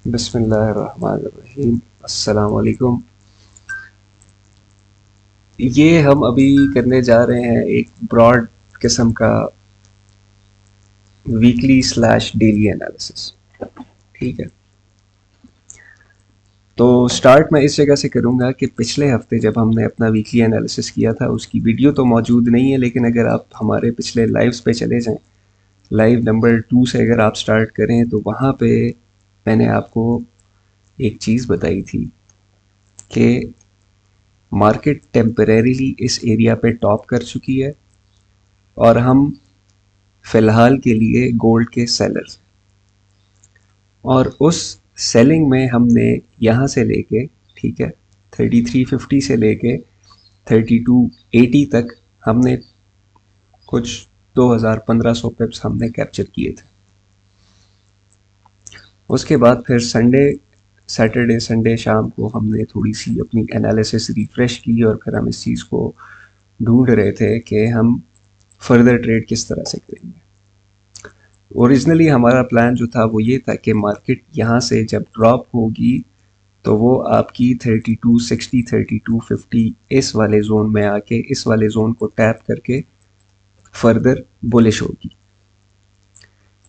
बिस्मिल्लाहिर्रहमानिर्रहीम। अस्सलाम वालेकुम। ये हम अभी करने जा रहे हैं एक ब्रॉड किस्म का वीकली स्लैश डेली एनालिसिस। ठीक है, तो स्टार्ट मैं इस जगह से करूंगा कि पिछले हफ्ते जब हमने अपना वीकली एनालिसिस किया था उसकी वीडियो तो मौजूद नहीं है, लेकिन अगर आप हमारे पिछले लाइव्स पे चले जाएं, लाइव नंबर 2 से अगर आप स्टार्ट करें तो वहाँ पे मैंने आपको एक चीज़ बताई थी कि मार्केट टेम्परेरीली इस एरिया पे टॉप कर चुकी है और हम फिलहाल के लिए गोल्ड के सेलर्स, और उस सेलिंग में हमने यहाँ से लेके, ठीक है, 3350 से लेके 3280 तक हमने कुछ 2500 पिप्स हमने कैप्चर किए थे। उसके बाद फिर सैटरडे संडे शाम को हमने थोड़ी सी अपनी एनालिसिस रिफ्रेश की और फिर हम इस चीज़ को ढूंढ रहे थे कि हम फर्दर ट्रेड किस तरह से करेंगे। ओरिजिनली हमारा प्लान जो था वो ये था कि मार्केट यहाँ से जब ड्रॉप होगी तो वो आपकी 3260 3250 इस वाले जोन में आके इस वाले जोन को टैप करके फर्दर बुलिश होगी,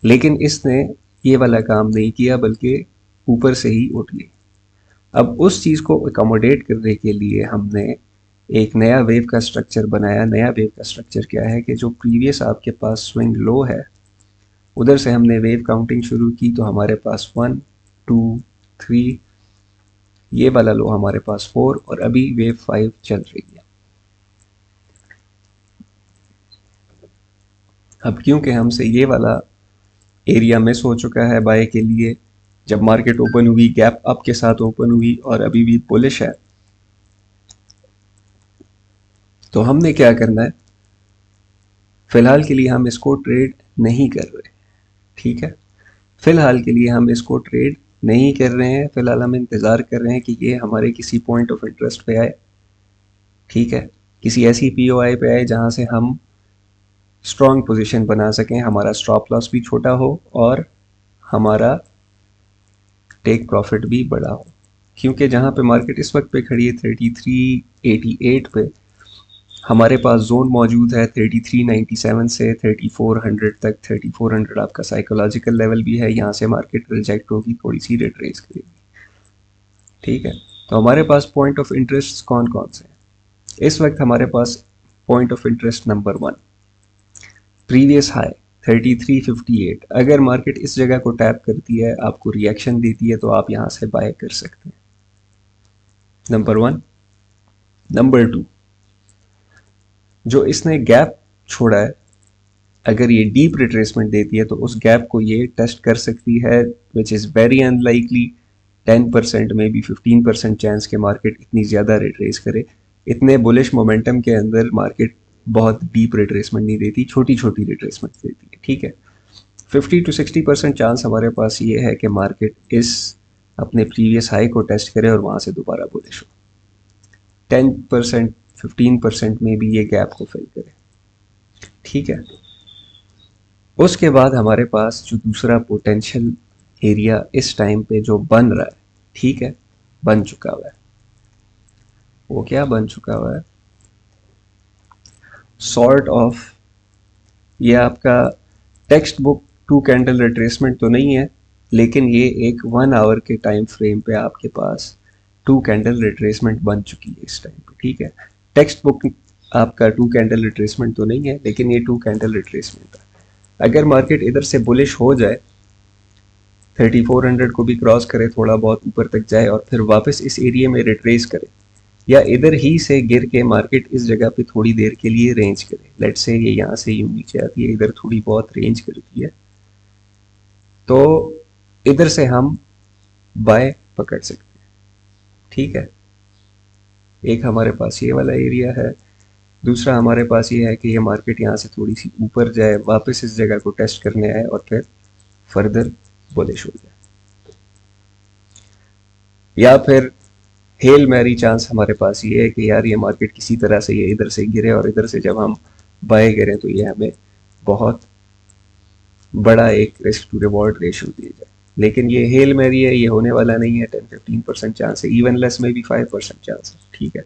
लेकिन इसने ये वाला काम नहीं किया बल्कि ऊपर से ही उठ गई। अब उस चीज़ को अकोमोडेट करने के लिए हमने एक नया वेव का स्ट्रक्चर बनाया। नया वेव का स्ट्रक्चर क्या है कि जो प्रीवियस आपके पास स्विंग लो है उधर से हमने वेव काउंटिंग शुरू की, तो हमारे पास 1 2 3, ये वाला लो हमारे पास 4 और अभी वेव 5 चल रही है। अब क्योंकि हमसे ये वाला एरिया मिस हो चुका है बाय के लिए, जब मार्केट ओपन हुई गैप अप के साथ ओपन हुई और अभी भी बुलिश है, तो हमने क्या करना है, फिलहाल के लिए हम इसको ट्रेड नहीं कर रहे। ठीक है, फिलहाल के लिए हम इसको ट्रेड नहीं कर रहे हैं। फिलहाल हम इंतज़ार कर रहे हैं कि ये हमारे किसी पॉइंट ऑफ इंटरेस्ट पे आए। ठीक है, किसी ऐसी पीओआई पे आए जहां से हम स्ट्रॉन्ग पोजीशन बना सकें, हमारा स्टॉप लॉस भी छोटा हो और हमारा टेक प्रॉफिट भी बड़ा हो। क्योंकि जहां पे मार्केट इस वक्त पे खड़ी है 3388 पे, हमारे पास जोन मौजूद है 3397 से 3400 तक। 3400 आपका साइकोलॉजिकल लेवल भी है, यहाँ से मार्केट रिजेक्ट होगी, थोड़ी सी रिट्रेस करेगी। ठीक है, तो हमारे पास पॉइंट ऑफ इंटरेस्ट कौन कौन से हैं इस वक्त? हमारे पास point of interest number 1, previous high 3358। अगर मार्केट इस जगह को टैप करती है, आपको रिएक्शन देती है, तो आप यहां से बाय कर सकते हैं। नंबर 1। नंबर 2, जो इसने गैप छोड़ा है, अगर ये डीप रिट्रेसमेंट देती है तो उस गैप को ये टेस्ट कर सकती है, विच इज़ वेरी अनलाइकली। 10% में भी 15% चांस के मार्केट इतनी ज़्यादा रिट्रेस करे। इतने बुलिश मोमेंटम के अंदर मार्केट बहुत डीप रिट्रेसमेंट नहीं देती, छोटी छोटी रिट्रेसमेंट देती है। ठीक है, 50 to 60% चांस हमारे पास ये है कि मार्केट इस अपने प्रीवियस हाई को टेस्ट करे और वहाँ से दोबारा बुलिश हो। 10% 15% में भी ये गैप को फिल करे। ठीक है, उसके बाद हमारे पास जो दूसरा पोटेंशियल एरिया इस टाइम पे जो बन रहा है, ठीक है, बन चुका हुआ है। वो क्या बन चुका हुआ है? सॉर्ट ऑफ, ये आपका टेक्स्ट बुक 2 कैंडल रिट्रेसमेंट तो नहीं है, लेकिन ये एक 1 आवर के टाइम फ्रेम पे आपके पास 2 कैंडल रिट्रेसमेंट बन चुकी है इस टाइम पे। ठीक है, टेक्स्ट बुक आपका 2 कैंडल रिट्रेसमेंट तो नहीं है, लेकिन ये 2 कैंडल रिट्रेसमेंट है। अगर मार्केट इधर से बुलिश हो जाए, 3400 को भी क्रॉस करे, थोड़ा बहुत ऊपर तक जाए और फिर वापस इस एरिया में रिट्रेस करे, या इधर ही से गिर के मार्केट इस जगह पे थोड़ी देर के लिए रेंज करे, लेट्स से ये यहाँ से यूं नीचे आती है, इधर थोड़ी बहुत रेंज करती है, तो इधर से हम बाय पकड़ सकते हैं। ठीक है, एक हमारे पास ये वाला एरिया है। दूसरा हमारे पास ये है कि ये मार्केट यहाँ से थोड़ी सी ऊपर जाए, वापस इस जगह को टेस्ट करने आए और फिर फर्दर बुलिश हो जाए। या फिर हेल मैरी चांस हमारे पास ये है कि यार ये मार्केट किसी तरह से ये इधर से गिरे और इधर से जब हम बाय करें तो ये हमें बहुत बड़ा एक रिस्क टू रिवॉर्ड रेशियो दे जाए। लेकिन ये हेल मैरी है, ये होने वाला नहीं है। 10-15% चांस है, इवन लेस में भी 5% चांस है, ठीक है।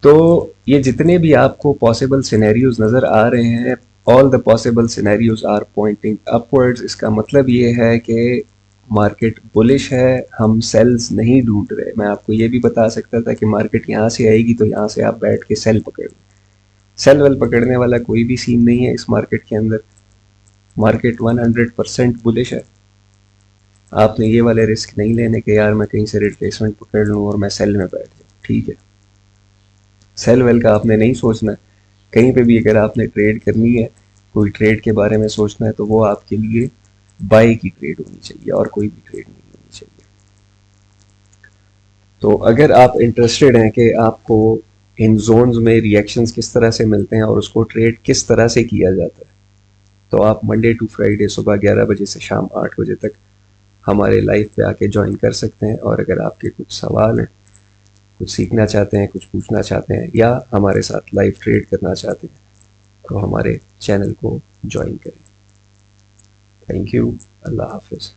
तो ये जितने भी आपको पॉसिबल सिनेरियोज नज़र आ रहे हैं, all the possible scenarios are pointing upwards. इसका मतलब ये है कि मार्केट बुलिश है, हम सेल्स नहीं ढूंढ रहे। मैं आपको ये भी बता सकता था कि मार्केट यहाँ से आएगी तो यहाँ से आप बैठ के सेल पकड़ लें। सेल वेल पकड़ने वाला कोई भी सीन नहीं है इस मार्केट के अंदर। मार्केट 100% बुलिश है। आपने ये वाले रिस्क नहीं लेने के यार मैं कहीं से रिप्लेसमेंट पकड़ लूँ और मैं सेल में बैठ जाऊँ, ठीक है। सेल वेल का आपने नहीं सोचना है। कहीं पे भी अगर आपने ट्रेड करनी है, कोई ट्रेड के बारे में सोचना है, तो वो आपके लिए बाय की ट्रेड होनी चाहिए और कोई भी ट्रेड नहीं होनी चाहिए। तो अगर आप इंटरेस्टेड हैं कि आपको इन जोन्स में रिएक्शंस किस तरह से मिलते हैं और उसको ट्रेड किस तरह से किया जाता है, तो आप मंडे टू फ्राइडे सुबह 11 बजे से शाम 8 बजे तक हमारे लाइव पे आके ज्वाइन कर सकते हैं। और अगर आपके कुछ सवाल हैं, कुछ सीखना चाहते हैं, कुछ पूछना चाहते हैं या हमारे साथ लाइव ट्रेड करना चाहते हैं, तो हमारे चैनल को ज्वाइन करें। Thank you. अल्लाह हाफिज़।